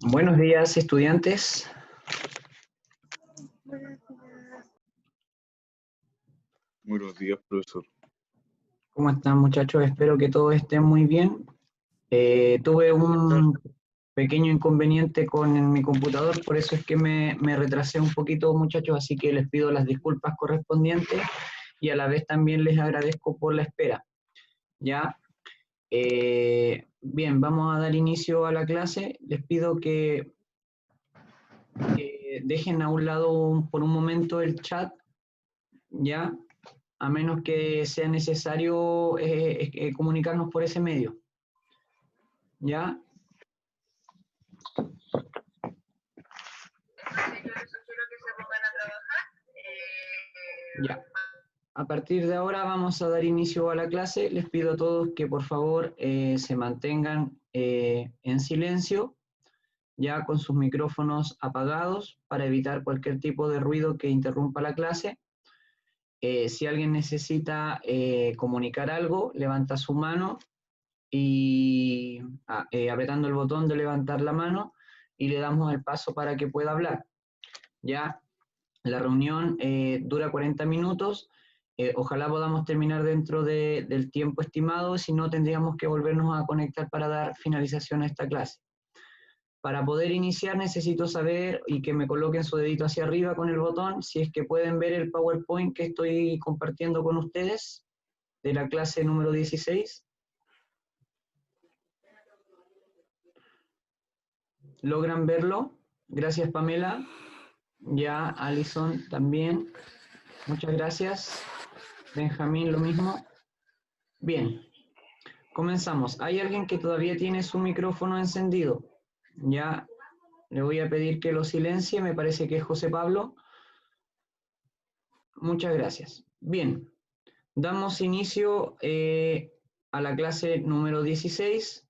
Buenos días, estudiantes. Buenos días, profesor. ¿Cómo están, muchachos? Espero que todos estén muy bien. Tuve un pequeño inconveniente con mi computador, por eso es que me retrasé un poquito, muchachos, así que les pido las disculpas correspondientes y a la vez también les agradezco por la espera. ¿Ya? Bien, vamos a dar inicio a la clase. Les pido que dejen a un lado por un momento el chat, ¿ya? A menos que sea necesario comunicarnos por ese medio. ¿Ya? Entonces yo les sugiero que se pongan a trabajar. Ya. A partir de ahora vamos a dar inicio a la clase. Les pido a todos que por favor se mantengan en silencio, ya con sus micrófonos apagados para evitar cualquier tipo de ruido que interrumpa la clase. Si alguien necesita comunicar algo, levanta su mano y apretando el botón de levantar la mano y le damos el paso para que pueda hablar. Ya, la reunión dura 40 minutos. Ojalá podamos terminar dentro del tiempo estimado, si no tendríamos que volvernos a conectar para dar finalización a esta clase. Para poder iniciar necesito saber y que me coloquen su dedito hacia arriba con el botón, si es que pueden ver el PowerPoint que estoy compartiendo con ustedes de la clase número 16. ¿Logran verlo? Gracias, Pamela. Ya, Alison también. Muchas gracias. Benjamín, lo mismo. Bien, comenzamos. ¿Hay alguien que todavía tiene su micrófono encendido? Ya, le voy a pedir que lo silencie, me parece que es José Pablo. Muchas gracias. Bien, damos inicio a la clase número 16.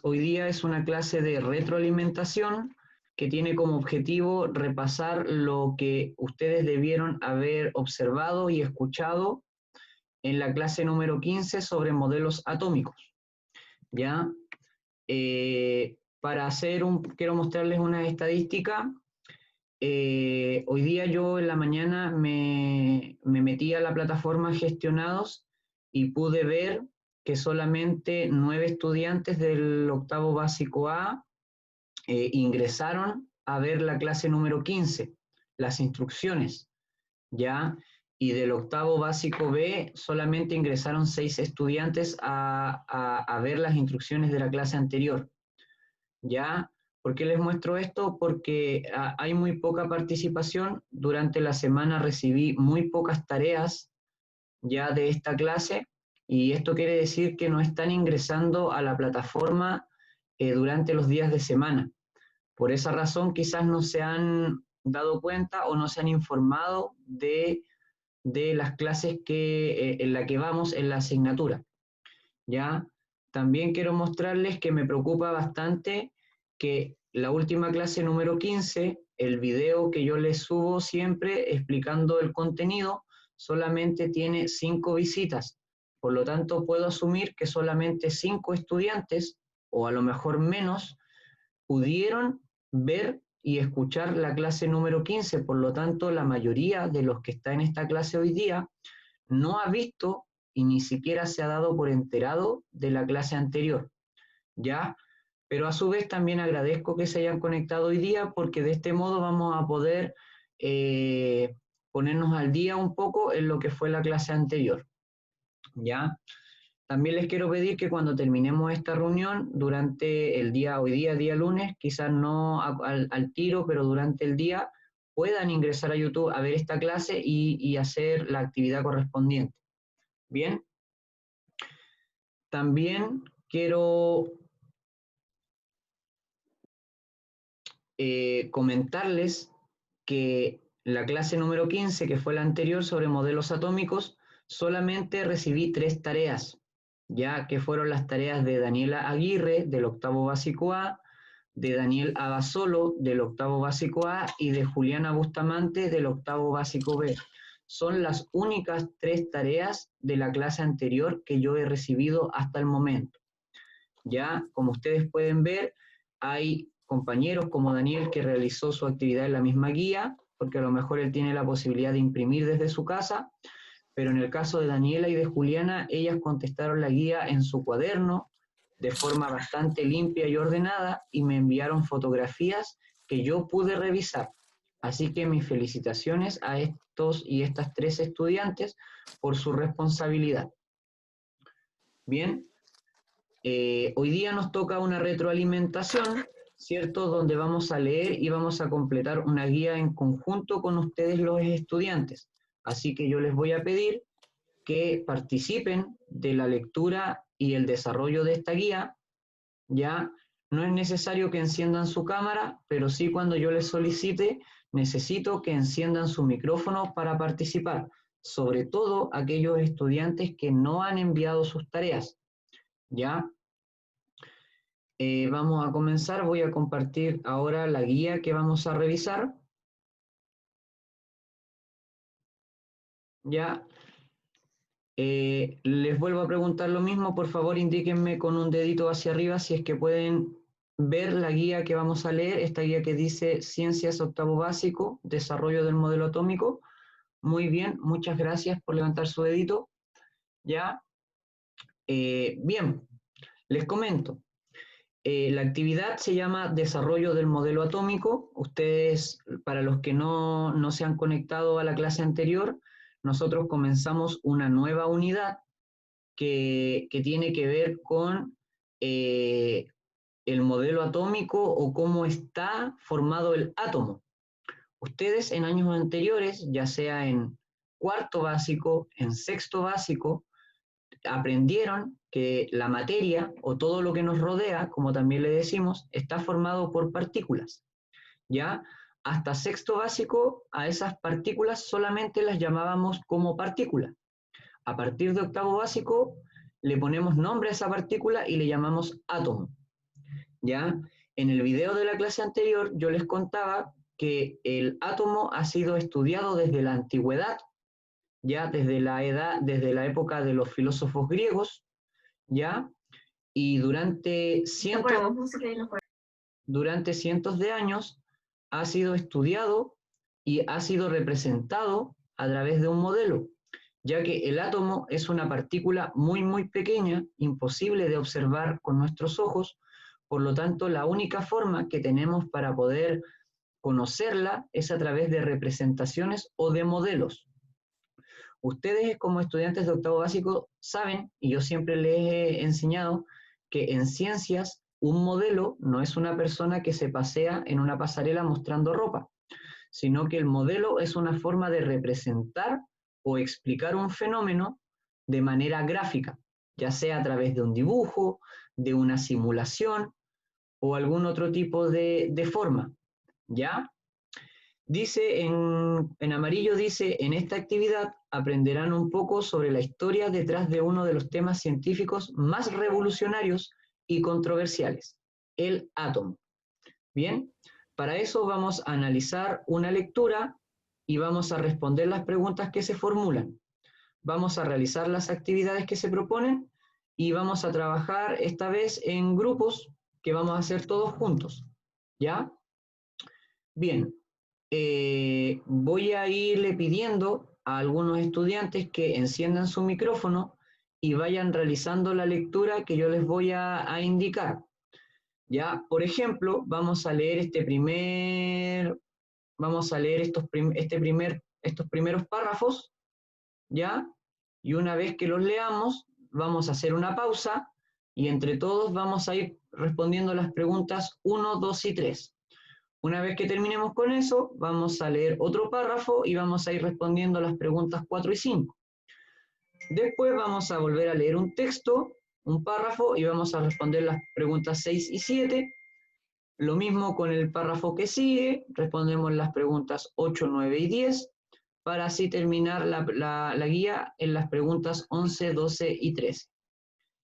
Hoy día es una clase de retroalimentación que tiene como objetivo repasar lo que ustedes debieron haber observado y escuchado en la clase número 15 sobre modelos atómicos. ¿Ya? Quiero mostrarles una estadística. Hoy día yo en la mañana me metí a la plataforma Gestionados y pude ver que solamente 9 estudiantes del octavo básico A ingresaron a ver la clase número 15, las instrucciones, ¿ya? Y del octavo básico B solamente ingresaron 6 estudiantes a ver las instrucciones de la clase anterior, ¿ya? ¿Por qué les muestro esto? Porque hay muy poca participación. Durante la semana recibí muy pocas tareas ya de esta clase y esto quiere decir que no están ingresando a la plataforma durante los días de semana. Por esa razón quizás no se han dado cuenta o no se han informado de las clases en la que vamos en la asignatura. ¿Ya? También quiero mostrarles que me preocupa bastante que la última clase número 15, el video que yo les subo siempre explicando el contenido, solamente tiene 5 visitas. Por lo tanto, puedo asumir que solamente 5 estudiantes, o a lo mejor menos, pudieron ver y escuchar la clase número 15. Por lo tanto, la mayoría de los que está en esta clase hoy día no ha visto y ni siquiera se ha dado por enterado de la clase anterior, ¿ya? Pero a su vez también agradezco que se hayan conectado hoy día porque de este modo vamos a poder ponernos al día un poco en lo que fue la clase anterior, ¿ya? También les quiero pedir que cuando terminemos esta reunión, durante el día, hoy día lunes, quizás no al tiro, pero durante el día, puedan ingresar a YouTube a ver esta clase y hacer la actividad correspondiente. Bien. También quiero comentarles que la clase número 15, que fue la anterior sobre modelos atómicos, solamente recibí 3 tareas, ya que fueron las tareas de Daniela Aguirre, del octavo básico A, de Daniel Abasolo, del octavo básico A, y de Juliana Bustamante, del octavo básico B. Son las únicas 3 tareas de la clase anterior que yo he recibido hasta el momento. Ya, como ustedes pueden ver, hay compañeros como Daniel, que realizó su actividad en la misma guía, porque a lo mejor él tiene la posibilidad de imprimir desde su casa, pero en el caso de Daniela y de Juliana, ellas contestaron la guía en su cuaderno de forma bastante limpia y ordenada y me enviaron fotografías que yo pude revisar. Así que mis felicitaciones a estos y estas 3 estudiantes por su responsabilidad. Bien, hoy día nos toca una retroalimentación, ¿cierto? Donde vamos a leer y vamos a completar una guía en conjunto con ustedes los estudiantes. Así que yo les voy a pedir que participen de la lectura y el desarrollo de esta guía. Ya no es necesario que enciendan su cámara, pero sí cuando yo les solicite, necesito que enciendan su micrófono para participar, sobre todo aquellos estudiantes que no han enviado sus tareas. ¿Ya? Vamos a comenzar, voy a compartir ahora la guía que vamos a revisar. ¿Ya? Les vuelvo a preguntar lo mismo, por favor indíquenme con un dedito hacia arriba si es que pueden ver la guía que vamos a leer, esta guía que dice Ciencias octavo básico, desarrollo del modelo atómico. Muy bien, muchas gracias por levantar su dedito. ¿Ya? Bien, les comento. La actividad se llama Desarrollo del modelo atómico. Ustedes, para los que no se han conectado a la clase anterior, nosotros comenzamos una nueva unidad que tiene que ver con el modelo atómico o cómo está formado el átomo. Ustedes en años anteriores, ya sea en cuarto básico, en sexto básico, aprendieron que la materia o todo lo que nos rodea, como también le decimos, está formado por partículas. ¿Ya? Hasta sexto básico, a esas partículas solamente las llamábamos como partículas. A partir de octavo básico, le ponemos nombre a esa partícula y le llamamos átomo. ¿Ya? En el video de la clase anterior, yo les contaba que el átomo ha sido estudiado desde la antigüedad, ya desde la época de los filósofos griegos, ¿ya? Y durante cientos de años ha sido estudiado y ha sido representado a través de un modelo, ya que el átomo es una partícula muy, muy pequeña, imposible de observar con nuestros ojos, por lo tanto, la única forma que tenemos para poder conocerla es a través de representaciones o de modelos. Ustedes como estudiantes de octavo básico saben, y yo siempre les he enseñado, que en ciencias un modelo no es una persona que se pasea en una pasarela mostrando ropa, sino que el modelo es una forma de representar o explicar un fenómeno de manera gráfica, ya sea a través de un dibujo, de una simulación o algún otro tipo de forma, ¿ya? Dice en amarillo, dice, en esta actividad aprenderán un poco sobre la historia detrás de uno de los temas científicos más revolucionarios y controversiales, el átomo. Bien, para eso vamos a analizar una lectura y vamos a responder las preguntas que se formulan. Vamos a realizar las actividades que se proponen y vamos a trabajar esta vez en grupos que vamos a hacer todos juntos, ¿ya? Bien, voy a irle pidiendo a algunos estudiantes que enciendan su micrófono y vayan realizando la lectura que yo les voy a indicar. Ya, por ejemplo, vamos a leer estos primeros párrafos, ¿ya? Y una vez que los leamos, vamos a hacer una pausa y entre todos vamos a ir respondiendo las preguntas 1, 2 y 3. Una vez que terminemos con eso, vamos a leer otro párrafo y vamos a ir respondiendo las preguntas 4 y 5. Después vamos a volver a leer un texto, un párrafo, y vamos a responder las preguntas 6 y 7. Lo mismo con el párrafo que sigue, respondemos las preguntas 8, 9 y 10, para así terminar la guía en las preguntas 11, 12 y 13.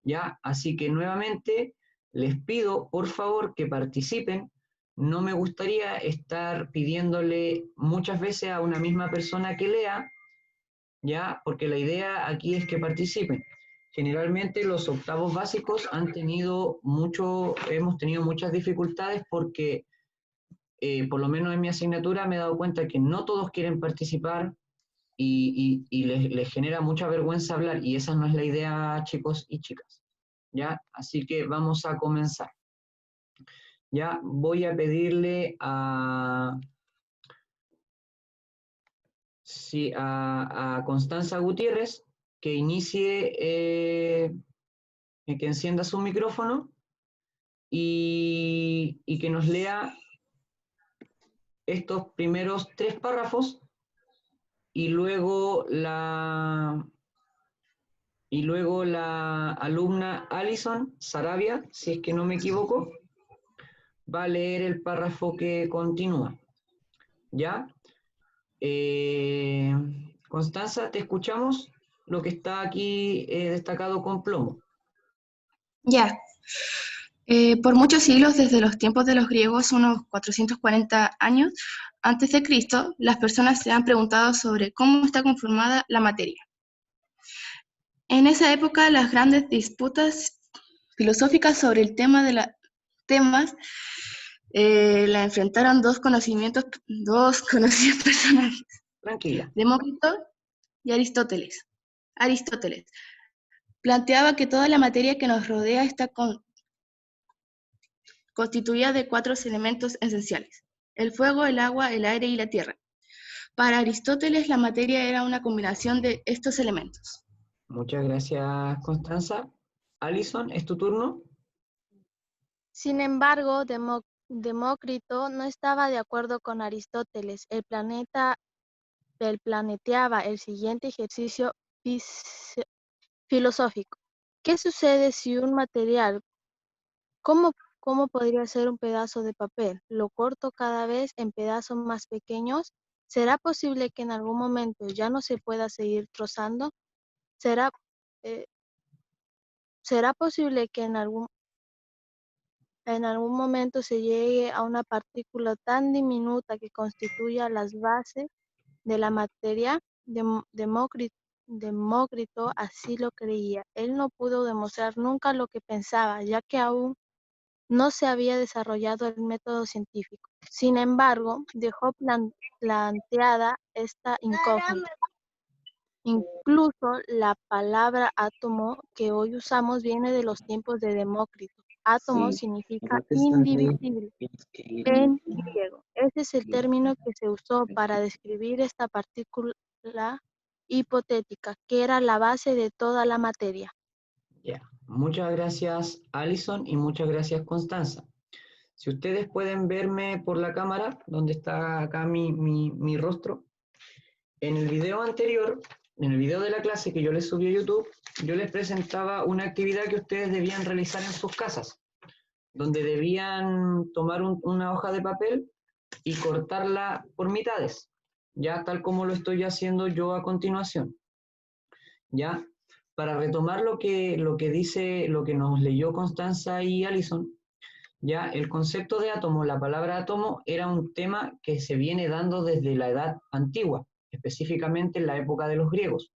¿Ya? Así que nuevamente les pido, por favor, que participen. No me gustaría estar pidiéndole muchas veces a una misma persona que lea, ¿ya? Porque la idea aquí es que participen. generalmente los octavos básicos hemos tenido muchas dificultades porque, por lo menos en mi asignatura, me he dado cuenta que no todos quieren participar y les genera mucha vergüenza hablar, y esa no es la idea, chicos y chicas. ¿Ya? Así que vamos a comenzar. Ya voy a pedirle a Constanza Gutiérrez que inicie, que encienda su micrófono y que nos lea estos primeros 3 párrafos, y luego la alumna Alison Sarabia, si es que no me equivoco, va a leer el párrafo que continúa. ¿Ya? Constanza, te escuchamos, lo que está aquí destacado con plomo. Ya. Por muchos siglos, desde los tiempos de los griegos, unos 440 años antes de Cristo, las personas se han preguntado sobre cómo está conformada la materia. En esa época, las grandes disputas filosóficas sobre el tema de temas la enfrentaron dos conocidos personajes, Tranquila. Demócrito y Aristóteles. Aristóteles planteaba que toda la materia que nos rodea está constituida de 4 elementos esenciales: el fuego, el agua, el aire y la tierra. Para Aristóteles, la materia era una combinación de estos elementos. Muchas gracias, Constanza. Alison, ¿es tu turno? Sin embargo, Demócrito no estaba de acuerdo con Aristóteles. Él planteaba el siguiente ejercicio filosófico. ¿Qué sucede si un material, cómo podría ser un pedazo de papel, lo corto cada vez en pedazos más pequeños? ¿Será posible que en algún momento ya no se pueda seguir trozando? ¿Será posible que en algún momento se llegue a una partícula tan diminuta que constituya las bases de la materia? Demócrito así lo creía. Él no pudo demostrar nunca lo que pensaba, ya que aún no se había desarrollado el método científico. Sin embargo, dejó planteada esta incógnita. Incluso la palabra átomo que hoy usamos viene de los tiempos de Demócrito. Átomo significa indivisible en griego. Ese es el término que se usó para describir esta partícula hipotética, que era la base de toda la materia. Ya. Muchas gracias, Alison, y muchas gracias, Constanza. Si ustedes pueden verme por la cámara, donde está acá mi rostro, en el video anterior, en el video de la clase que yo les subí a YouTube, yo les presentaba una actividad que ustedes debían realizar en sus casas, donde debían tomar una hoja de papel y cortarla por mitades, ya tal como lo estoy haciendo yo a continuación. Ya, para retomar lo que nos leyó Constanza y Alison, ya el concepto de átomo, la palabra átomo, era un tema que se viene dando desde la Edad Antigua, específicamente en la época de los griegos.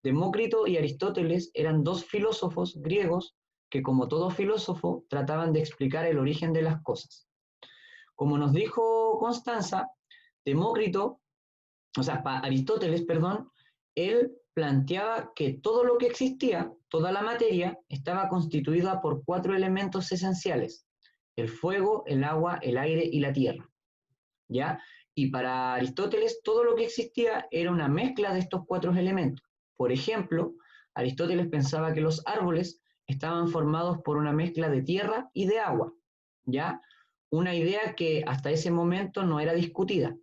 Demócrito y Aristóteles eran 2 filósofos griegos que, como todo filósofo, trataban de explicar el origen de las cosas. Como nos dijo Constanza, Aristóteles, él planteaba que todo lo que existía, toda la materia, estaba constituida por 4 elementos esenciales: el fuego, el agua, el aire y la tierra. ¿Ya? Y para Aristóteles todo lo que existía era una mezcla de estos 4 elementos. Por ejemplo, Aristóteles pensaba que los árboles estaban formados por una mezcla de tierra y de agua, ¿ya? Una idea que hasta ese momento no era discutida.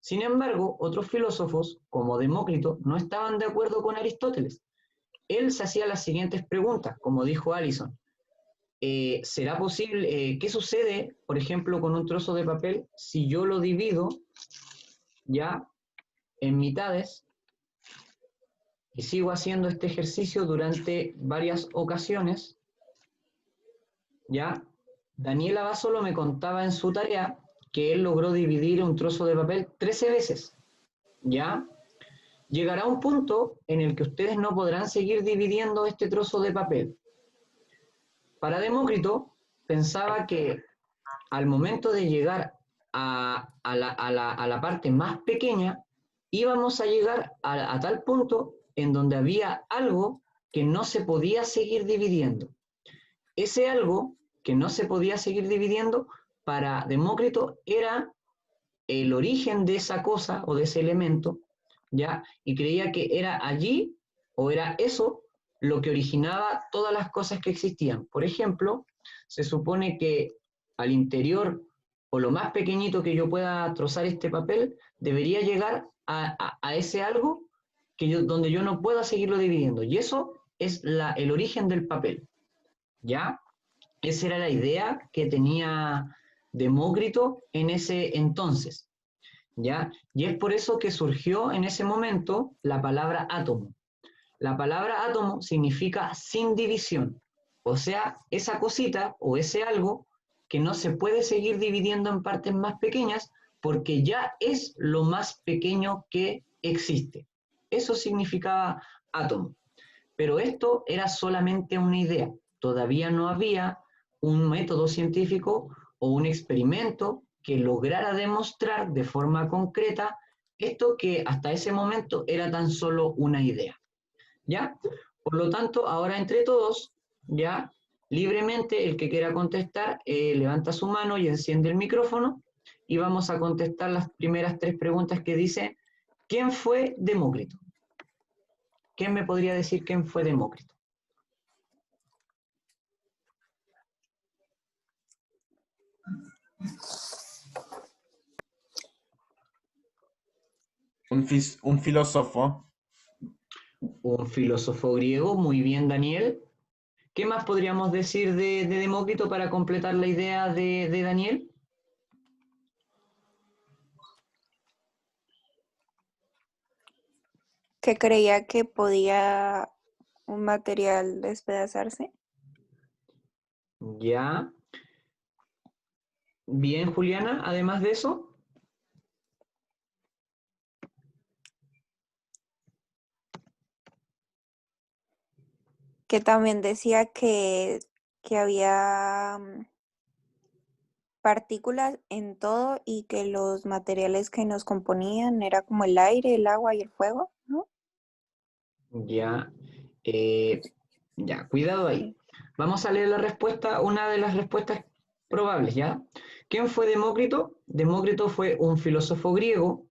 Sin embargo, otros filósofos, como Demócrito, no estaban de acuerdo con Aristóteles. Él se hacía las siguientes preguntas, como dijo Alison. ¿Será posible? ¿Qué sucede, por ejemplo, con un trozo de papel si yo lo divido ya en mitades y sigo haciendo este ejercicio durante varias ocasiones? Ya, Daniela Basolo me contaba en su tarea que él logró dividir un trozo de papel 13 veces, ¿ya? llegará un punto en el que ustedes no podrán seguir dividiendo este trozo de papel. Para Demócrito, pensaba que al momento de llegar a la parte más pequeña, íbamos a llegar a tal punto en donde había algo que no se podía seguir dividiendo. Ese algo que no se podía seguir dividiendo, para Demócrito era el origen de esa cosa o de ese elemento, ¿ya? Y creía que era allí o era eso lo que originaba todas las cosas que existían. Por ejemplo, se supone que al interior o lo más pequeñito que yo pueda trozar este papel debería llegar a ese algo donde yo no pueda seguirlo dividiendo. Y eso es el origen del papel, ¿ya? Esa era la idea que tenía Demócrito en ese entonces, ¿ya? Y es por eso que surgió en ese momento la palabra átomo. La palabra átomo significa sin división, o sea, esa cosita o ese algo que no se puede seguir dividiendo en partes más pequeñas porque ya es lo más pequeño que existe. Eso significaba átomo. Pero esto era solamente una idea. Todavía no había un método científico o un experimento que lograra demostrar de forma concreta esto que hasta ese momento era tan solo una idea. ¿Ya? Por lo tanto, ahora entre todos, ya libremente, el que quiera contestar, levanta su mano y enciende el micrófono y vamos a contestar las primeras 3 preguntas que dice, ¿quién fue Demócrito? ¿Quién me podría decir quién fue Demócrito? Un filósofo. Un filósofo griego, muy bien, Daniel. ¿Qué más podríamos decir de Demócrito para completar la idea de Daniel? Que creía que podía un material despedazarse. Ya. Bien, Juliana, además de eso. Que también decía que había partículas en todo y que los materiales que nos componían era como el aire, el agua y el fuego, ¿no? Ya. Ya, cuidado ahí. Vamos a leer la respuesta, una de las respuestas probables, ¿ya? ¿Quién fue Demócrito? Demócrito fue un filósofo griego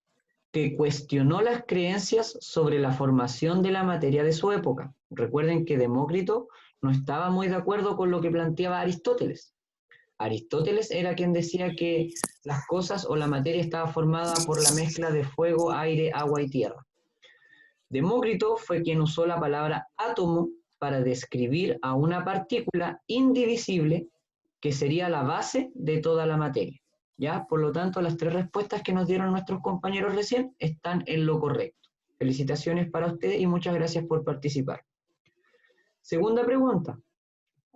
que cuestionó las creencias sobre la formación de la materia de su época. Recuerden que Demócrito no estaba muy de acuerdo con lo que planteaba Aristóteles. Aristóteles era quien decía que las cosas o la materia estaba formada por la mezcla de fuego, aire, agua y tierra. Demócrito fue quien usó la palabra átomo para describir a una partícula indivisible que sería la base de toda la materia. ¿Ya? Por lo tanto, las 3 respuestas que nos dieron nuestros compañeros recién están en lo correcto. Felicitaciones para ustedes y muchas gracias por participar. Segunda pregunta.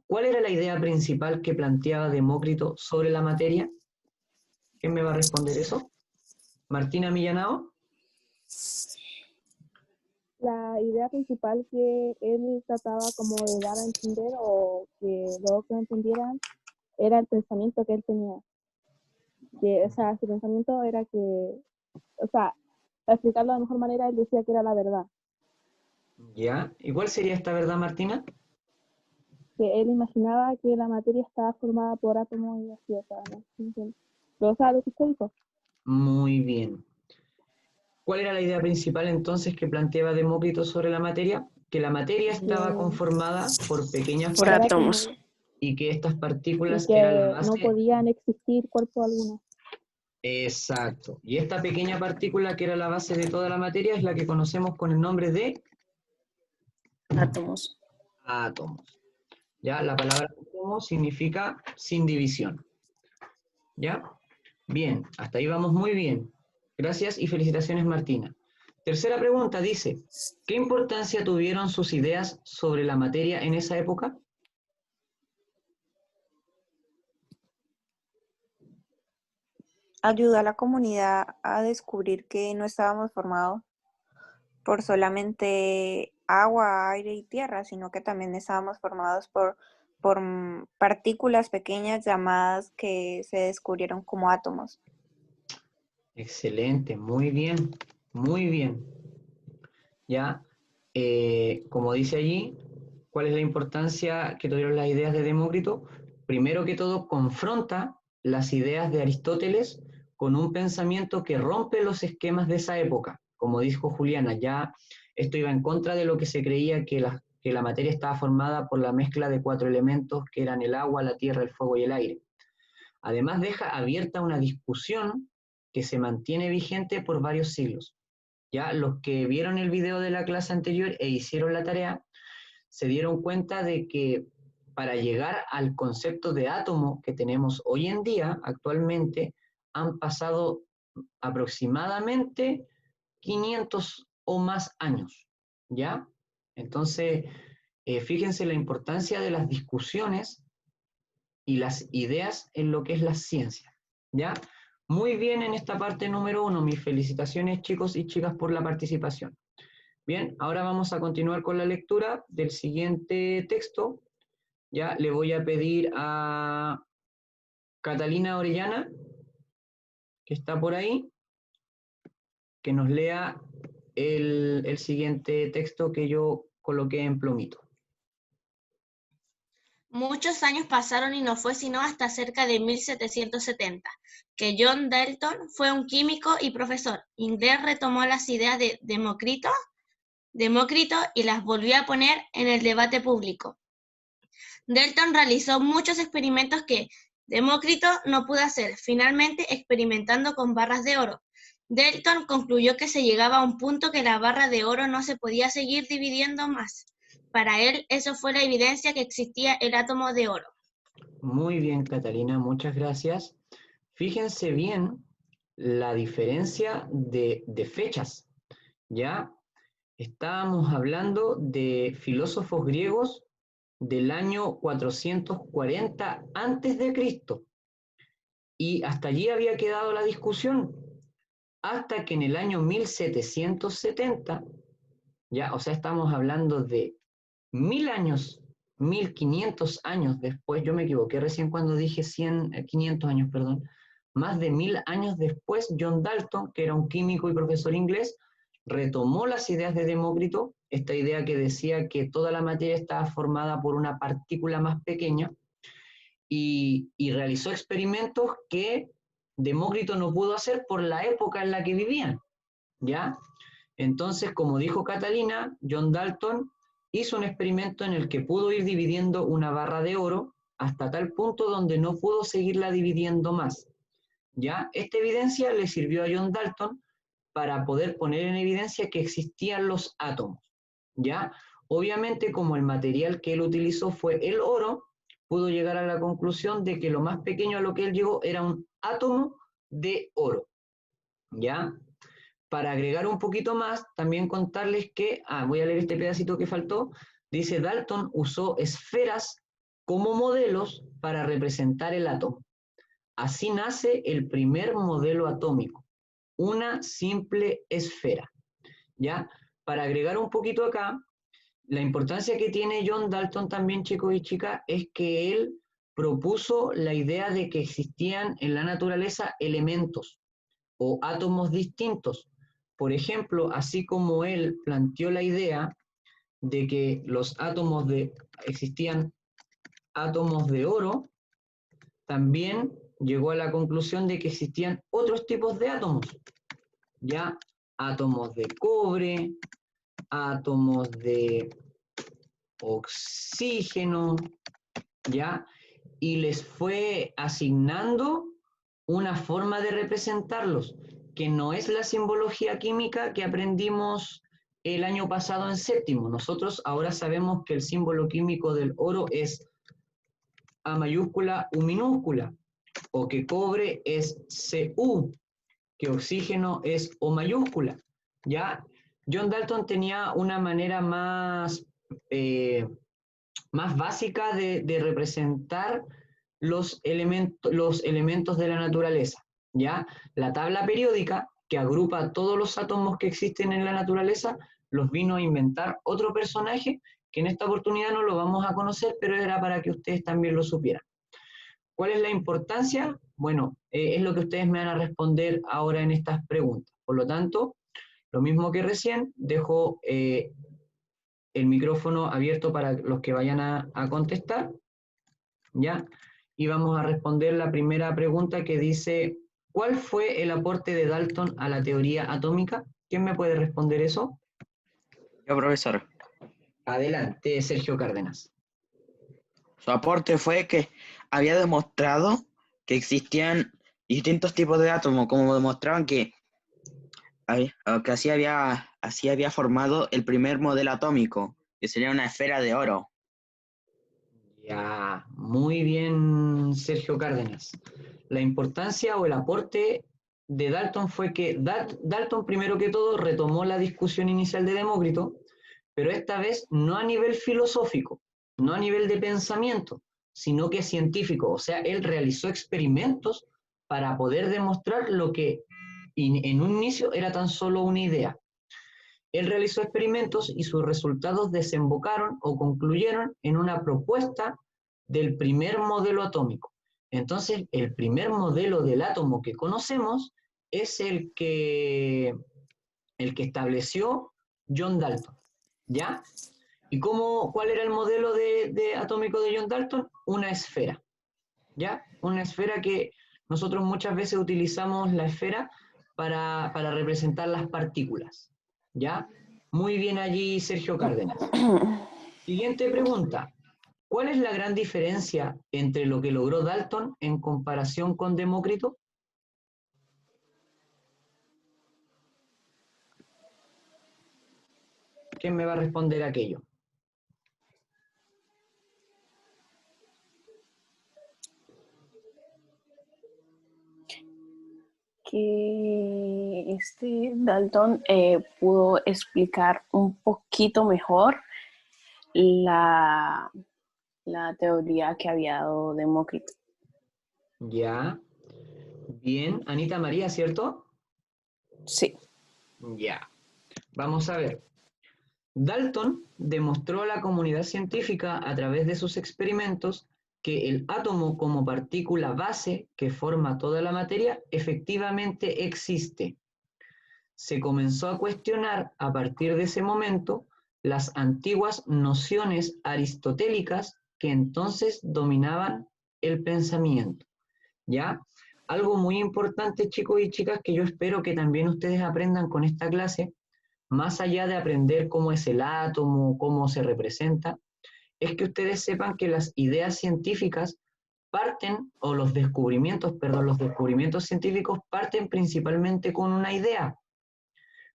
¿Cuál era la idea principal que planteaba Demócrito sobre la materia? ¿Quién me va a responder eso? ¿Martina Millanao? La idea principal que él trataba como de dar a entender o que luego que entendieran era el pensamiento que él tenía. Que, o sea, su pensamiento era que, o sea, para explicarlo de la mejor manera, él decía que era la verdad. ¿Ya? ¿Y cuál sería esta verdad, Martina? Que él imaginaba que la materia estaba formada por átomos y así, o sea, ¿no? Pero, o sea, lo que usted dijo. Muy bien. ¿Cuál era la idea principal entonces que planteaba Demócrito sobre la materia? Que la materia estaba conformada por pequeñas Por partículas átomos. y que estas Y partículas eran la que no base. podían existir cuerpo alguno. Exacto. Y esta pequeña partícula que era la base de toda la materia es la que conocemos con el nombre de Átomos. átomos. ¿Ya? La palabra átomo significa sin división. ¿Ya? Bien, hasta ahí vamos muy bien. Gracias y felicitaciones, Martina. Tercera pregunta dice, ¿qué importancia tuvieron sus ideas sobre la materia en esa época? Ayudó a la comunidad a descubrir que no estábamos formados por solamente agua, aire y tierra, sino que también estábamos formados por partículas pequeñas llamadas que se descubrieron como átomos. Excelente, muy bien, muy bien. Ya, como dice allí, ¿cuál es la importancia que tuvieron las ideas de Demócrito? Primero que todo, confronta las ideas de Aristóteles con un pensamiento que rompe los esquemas de esa época. Como dijo Juliana, ya esto iba en contra de lo que se creía que la materia estaba formada por la mezcla de 4 elementos que eran el agua, la tierra, el fuego y el aire. Además, deja abierta una discusión que se mantiene vigente por varios siglos. Ya los que vieron el video de la clase anterior e hicieron la tarea, se dieron cuenta de que para llegar al concepto de átomo que tenemos hoy en día, actualmente, han pasado aproximadamente 500 o más años, ¿ya? Entonces, fíjense la importancia de las discusiones y las ideas en lo que es la ciencia, ¿ya? Muy bien en esta parte número 1, mis felicitaciones chicos y chicas por la participación. Bien, ahora vamos a continuar con la lectura del siguiente texto. Ya le voy a pedir a Catalina Orellana, que está por ahí, que nos lea el siguiente texto que yo coloqué en plumito. Muchos años pasaron y no fue sino hasta cerca de 1770 que John Dalton fue un químico y profesor inglés, retomó las ideas de Demócrito y las volvió a poner en el debate público. Dalton realizó muchos experimentos que Demócrito no pudo hacer, finalmente experimentando con barras de oro. Dalton concluyó que se llegaba a un punto que la barra de oro no se podía seguir dividiendo más. Para él, eso fue la evidencia que existía el átomo de oro. Muy bien, Catalina, muchas gracias. Fíjense bien la diferencia de fechas, ¿ya? Estábamos hablando de filósofos griegos del año 440 antes de Cristo, y hasta allí había quedado la discusión, hasta que en el año 1770, ya, o sea, estamos hablando de 1000 años, 1500 años después, yo me equivoqué recién cuando dije 500 años, perdón, más de 1000 años después, John Dalton, que era un químico y profesor inglés, retomó las ideas de Demócrito, esta idea que decía que toda la materia estaba formada por una partícula más pequeña, y realizó experimentos que Demócrito no pudo hacer por la época en la que vivían, ¿ya? Entonces, como dijo Catalina, John Dalton hizo un experimento en el que pudo ir dividiendo una barra de oro hasta tal punto donde no pudo seguirla dividiendo más, ¿ya? Esta evidencia le sirvió a John Dalton para poder poner en evidencia que existían los átomos, ¿ya? Obviamente, como el material que él utilizó fue el oro, pudo llegar a la conclusión de que lo más pequeño a lo que él llegó era un átomo de oro, ¿ya? Para agregar un poquito más, también contarles que, voy a leer este pedacito que faltó, dice Dalton usó esferas como modelos para representar el átomo. Así nace el primer modelo atómico, una simple esfera, ¿ya? Para agregar un poquito acá, la importancia que tiene John Dalton también, chicos y chicas, es que él propuso la idea de que existían en la naturaleza elementos o átomos distintos. Por ejemplo, así como él planteó la idea de que existían átomos de oro, también llegó a la conclusión de que existían otros tipos de átomos, ya átomos de cobre, átomos de oxígeno, ya, y les fue asignando una forma de representarlos, que no es la simbología química que aprendimos el año pasado en séptimo. Nosotros ahora sabemos que el símbolo químico del oro es A mayúscula, U minúscula, o que cobre es Cu, que oxígeno es O mayúscula, ¿ya? John Dalton tenía una manera más básica de representar los elementos de la naturaleza, ¿ya? La tabla periódica, que agrupa todos los átomos que existen en la naturaleza, los vino a inventar otro personaje que en esta oportunidad no lo vamos a conocer, pero era para que ustedes también lo supieran. ¿Cuál es la importancia? Bueno, es lo que ustedes me van a responder ahora en estas preguntas. Por lo tanto, lo mismo que recién, dejo el micrófono abierto para los que vayan a contestar, ¿ya? Y vamos a responder la primera pregunta que dice, ¿cuál fue el aporte de Dalton a la teoría atómica? ¿Quién me puede responder eso? Yo, profesor. Adelante, Sergio Cárdenas. Su aporte fue que había demostrado que existían distintos tipos de átomos, como demostraban que así había formado el primer modelo atómico, que sería una esfera de oro. Ya, muy bien, Sergio Cárdenas. La importancia o el aporte de Dalton fue que Dalton, primero que todo, retomó la discusión inicial de Demócrito, pero esta vez no a nivel filosófico, no a nivel de pensamiento, sino que científico. O sea, él realizó experimentos para poder demostrar lo que en un inicio era tan solo una idea. Él realizó experimentos y sus resultados desembocaron o concluyeron en una propuesta del primer modelo atómico. Entonces, el primer modelo del átomo que conocemos es el que estableció John Dalton, ¿ya? ¿Y cuál era el modelo atómico de John Dalton? Una esfera, ¿ya? Una esfera que nosotros muchas veces utilizamos la esfera para representar las partículas, ¿ya? Muy bien allí, Sergio Cárdenas. Siguiente pregunta. ¿Cuál es la gran diferencia entre lo que logró Dalton en comparación con Demócrito? ¿Quién me va a responder aquello? Que Dalton pudo explicar un poquito mejor la teoría que había dado Demócrito. Ya. Bien. Anita María, ¿cierto? Sí. Ya. Vamos a ver. Dalton demostró a la comunidad científica a través de sus experimentos que el átomo como partícula base que forma toda la materia efectivamente existe. Se comenzó a cuestionar a partir de ese momento las antiguas nociones aristotélicas que entonces dominaban el pensamiento. ¿Ya? Algo muy importante, chicos y chicas, que yo espero que también ustedes aprendan con esta clase, más allá de aprender cómo es el átomo, cómo se representa, es que ustedes sepan que las ideas científicas parten, o los descubrimientos científicos parten principalmente con una idea,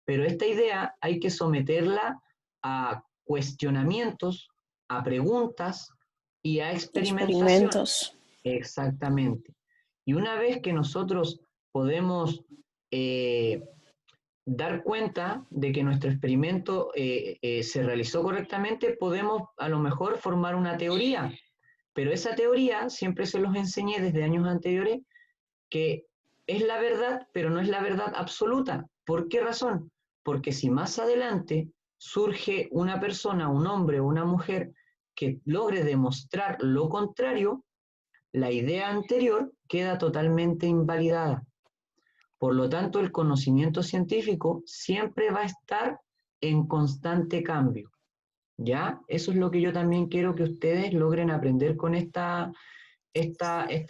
pero esta idea hay que someterla a cuestionamientos, a preguntas y a experimentaciones. Exactamente. Y una vez que nosotros podemos dar cuenta de que nuestro experimento se realizó correctamente, podemos a lo mejor formar una teoría, pero esa teoría, siempre se los enseñé desde años anteriores, que es la verdad, pero no es la verdad absoluta. ¿Por qué razón? Porque si más adelante surge una persona, un hombre o una mujer que logre demostrar lo contrario, la idea anterior queda totalmente invalidada. Por lo tanto, el conocimiento científico siempre va a estar en constante cambio. ¿Ya? Eso es lo que yo también quiero que ustedes logren aprender con esta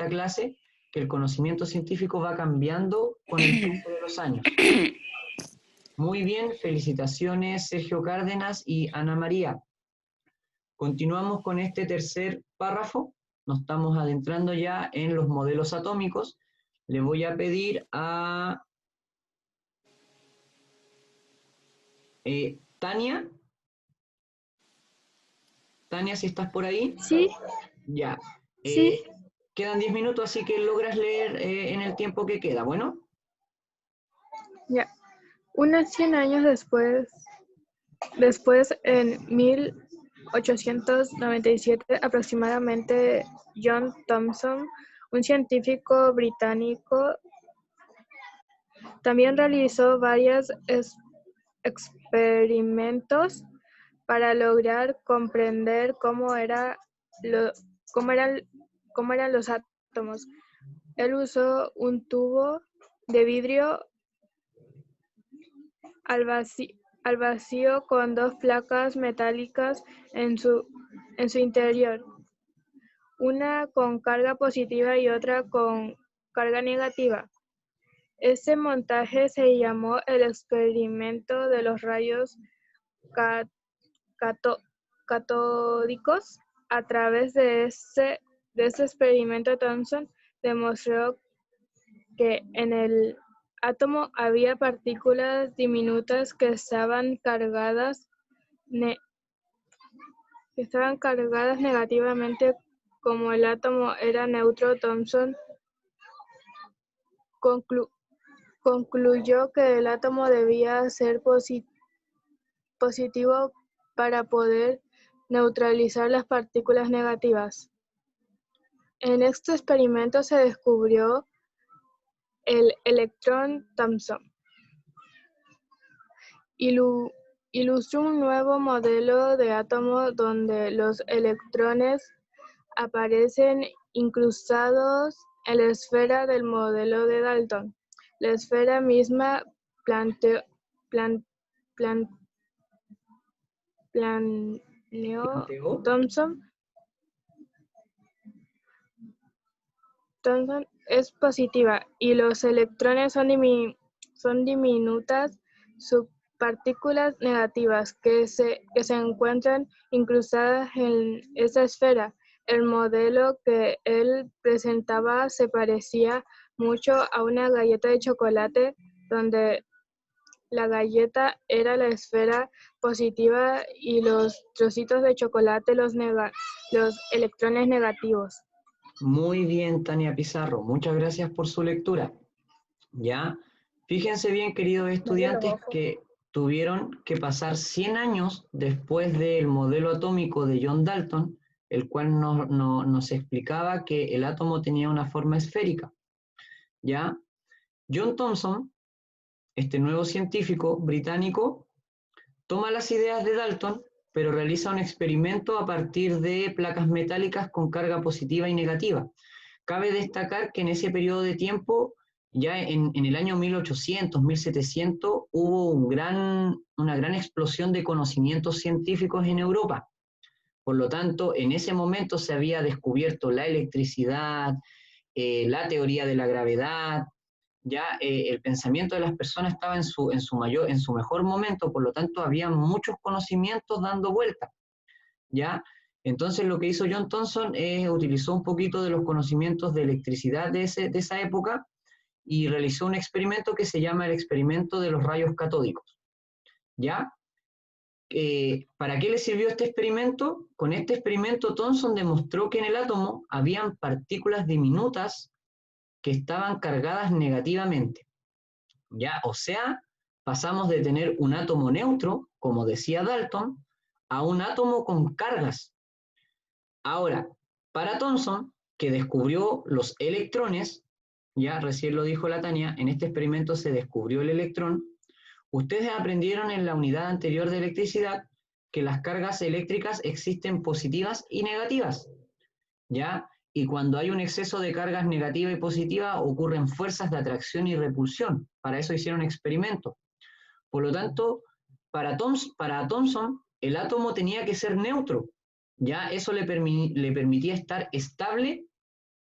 clase, que el conocimiento científico va cambiando con el paso de los años. Muy bien, felicitaciones Sergio Cárdenas y Ana María. Continuamos con este tercer párrafo. Nos estamos adentrando ya en los modelos atómicos. Le voy a pedir a Tania. Tania, si estás por ahí. Sí. Ya. Sí. Quedan 10 minutos, así que logras leer en el tiempo que queda. Bueno. Ya. Unos 100 años después, en 1897 aproximadamente, John Thomson, un científico británico, también realizó varias experimentos para lograr comprender cómo eran los átomos. Él usó un tubo de vidrio al vacío con dos placas metálicas en su interior, una con carga positiva y otra con carga negativa. Ese montaje se llamó el experimento de los rayos catódicos. A través de ese experimento, Thomson demostró que en el átomo había partículas diminutas que estaban cargadas negativamente. Como el átomo era neutro, Thomson concluyó que el átomo debía ser positivo para poder neutralizar las partículas negativas. En este experimento se descubrió el electrón Thomson. Ilustró un nuevo modelo de átomo donde los electrones aparecen incrustados en la esfera del modelo de Dalton. La esfera misma planeó Thomson es positiva y los electrones son diminutas subpartículas negativas que se encuentran incrustadas en esa esfera. El modelo que él presentaba se parecía mucho a una galleta de chocolate, donde la galleta era la esfera positiva y los trocitos de chocolate los electrones negativos. Muy bien, Tania Pizarro, muchas gracias por su lectura. ¿Ya? Fíjense bien, queridos estudiantes, que tuvieron que pasar 100 años después del modelo atómico de John Dalton, el cual nos explicaba que el átomo tenía una forma esférica. ¿Ya? John Thomson, este nuevo científico británico, toma las ideas de Dalton, pero realiza un experimento a partir de placas metálicas con carga positiva y negativa. Cabe destacar que en ese periodo de tiempo, ya en el año 1800, 1700, hubo una gran explosión de conocimientos científicos en Europa. Por lo tanto, en ese momento se había descubierto la electricidad, la teoría de la gravedad, ya el pensamiento de las personas estaba en su mejor momento, por lo tanto había muchos conocimientos dando vuelta, ¿ya? Entonces lo que hizo John Thomson es utilizó un poquito de los conocimientos de electricidad de esa época y realizó un experimento que se llama el experimento de los rayos catódicos, ¿ya? ¿Para qué le sirvió este experimento? Con este experimento Thomson demostró que en el átomo habían partículas diminutas que estaban cargadas negativamente, ¿ya? O sea, pasamos de tener un átomo neutro, como decía Dalton, a un átomo con cargas. Ahora, para Thomson, que descubrió los electrones, ya recién lo dijo la Tania, en este experimento se descubrió el electrón. Ustedes aprendieron en la unidad anterior de electricidad que las cargas eléctricas existen positivas y negativas, ¿ya? Y cuando hay un exceso de cargas negativa y positiva, ocurren fuerzas de atracción y repulsión. Para eso hicieron experimentos. Por lo tanto, para Thomson, el átomo tenía que ser neutro. Ya eso le permitía estar estable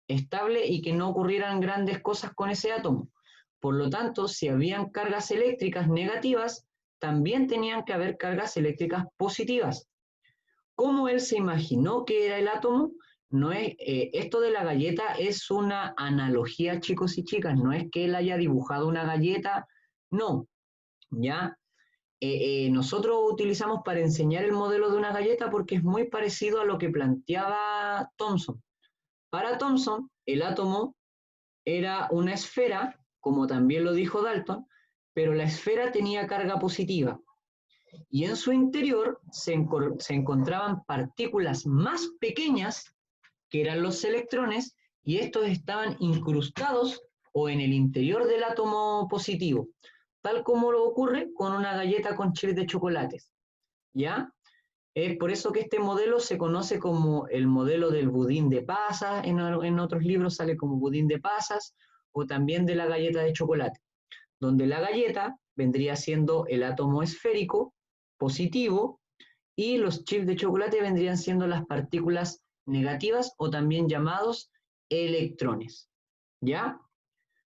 y que no ocurrieran grandes cosas con ese átomo. Por lo tanto, si habían cargas eléctricas negativas, también tenían que haber cargas eléctricas positivas. ¿Cómo él se imaginó que era el átomo? No es, esto de la galleta es una analogía, chicos y chicas, no es que él haya dibujado una galleta, no, ¿ya? Nosotros utilizamos para enseñar el modelo de una galleta porque es muy parecido a lo que planteaba Thomson. Para Thomson, el átomo era una esfera, como también lo dijo Dalton, pero la esfera tenía carga positiva. Y en su interior se encontraban partículas más pequeñas, que eran los electrones, y estos estaban incrustados o en el interior del átomo positivo. tal como lo ocurre con una galleta con chips de chocolates, ¿ya? Es por eso que este modelo se conoce como el modelo del budín de pasas, en otros libros sale como budín de pasas, o también de la galleta de chocolate, donde la galleta vendría siendo el átomo esférico positivo y los chips de chocolate vendrían siendo las partículas negativas o también llamados electrones. ¿Ya?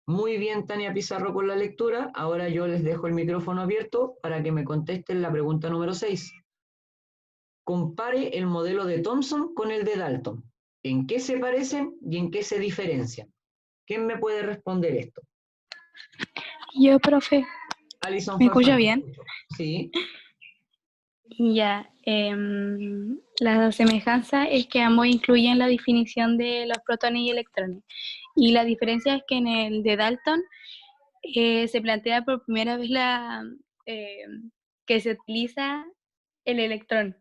Muy bien, Tania Pizarro, con la lectura. Ahora yo les dejo el micrófono abierto para que me contesten la pregunta número 6. Compare el modelo de Thomson con el de Dalton. ¿En qué se parecen y en qué se diferencian? ¿Quién me puede responder esto? Yo, profe. Alison, ¿Me escucha Farfán, te bien? escucho. Sí. Ya. La semejanza es que ambos incluyen la definición de los protones y electrones. Y la diferencia es que en el de Dalton se plantea por primera vez que se utiliza el electrón,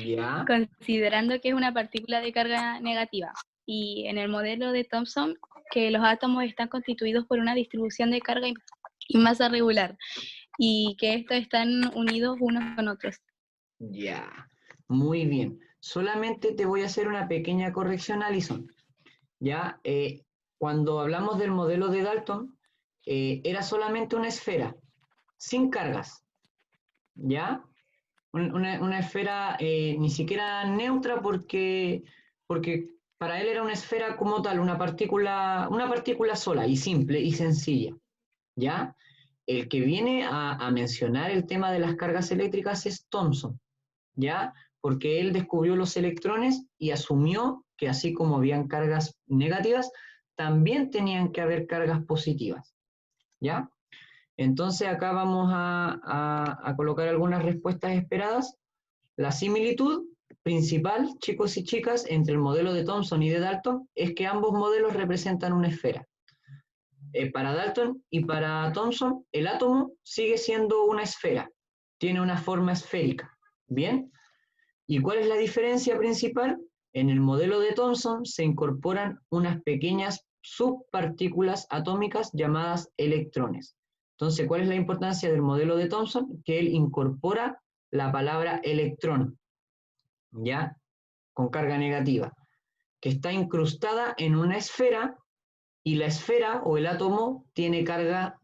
Ya. considerando que es una partícula de carga negativa. Y en el modelo de Thomson, que los átomos están constituidos por una distribución de carga y masa regular, y que estos están unidos unos con otros. Ya, muy bien. Solamente te voy a hacer una pequeña corrección, Alison. Ya, cuando hablamos del modelo de Dalton, era solamente una esfera, sin cargas. ¿Ya? Una esfera ni siquiera neutra porque para él era una esfera como tal, una partícula sola y simple y sencilla. ¿Ya? El que viene a mencionar el tema de las cargas eléctricas es Thomson. ¿Ya? Porque él descubrió los electrones y asumió que así como habían cargas negativas, también tenían que haber cargas positivas. ¿Ya? Entonces acá vamos a colocar algunas respuestas esperadas. La similitud principal, chicos y chicas, entre el modelo de Thomson y de Dalton es que ambos modelos representan una esfera. Para Dalton y para Thomson, el átomo sigue siendo una esfera, tiene una forma esférica. ¿Bien? ¿Y cuál es la diferencia principal? En el modelo de Thomson se incorporan unas pequeñas subpartículas atómicas llamadas electrones. Entonces, ¿cuál es la importancia del modelo de Thomson? Que él incorpora la palabra electrón, ¿ya? Con carga negativa, que está incrustada en una esfera y la esfera o el átomo tiene carga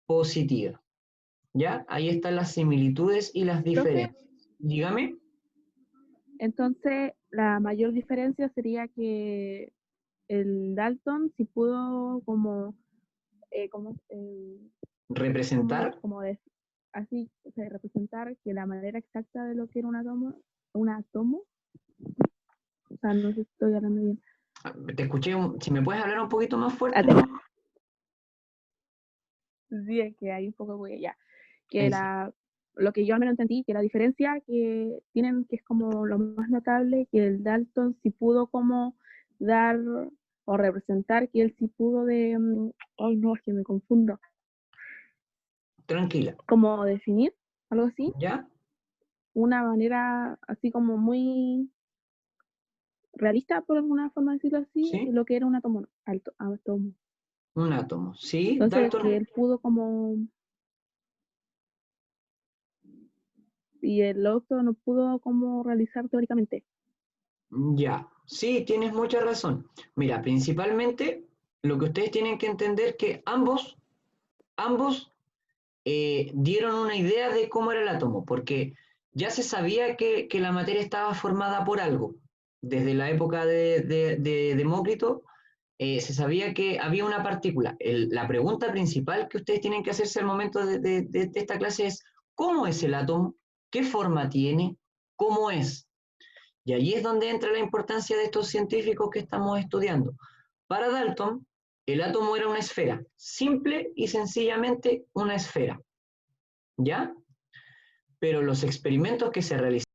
positiva. ¿Ya? Ahí están las similitudes y las diferencias. Dígame. Entonces, la mayor diferencia sería que el Dalton sí pudo representar, así, o sea, representar que la manera exacta de lo que era un átomo, o sea, no sé si estoy hablando bien. Te escuché, si me puedes hablar un poquito más fuerte. Sí, es que hay un poco de ya. Que lo que yo al menos entendí, que la diferencia que tienen, que es como lo más notable, que el Dalton sí pudo como dar o representar, que él sí pudo ay no, es que me confundo. Tranquila. Como definir, algo así. ¿Ya? Una manera así como muy realista, por alguna forma de decirlo así, ¿Sí? lo que era un átomo. Un átomo, sí. Entonces, Dalton, que él pudo como... Y el otro no pudo como realizar teóricamente. Ya, sí, tienes mucha razón. Mira, principalmente lo que ustedes tienen que entender que ambos dieron una idea de cómo era el átomo, porque ya se sabía que la materia estaba formada por algo. Desde la época de Demócrito se sabía que había una partícula. La pregunta principal que ustedes tienen que hacerse al momento de esta clase es, ¿cómo es el átomo? ¿Qué forma tiene? ¿Cómo es? Y allí es donde entra la importancia de estos científicos que estamos estudiando. Para Dalton, el átomo era una esfera, simple y sencillamente una esfera. ¿Ya? Pero los experimentos que se realizaron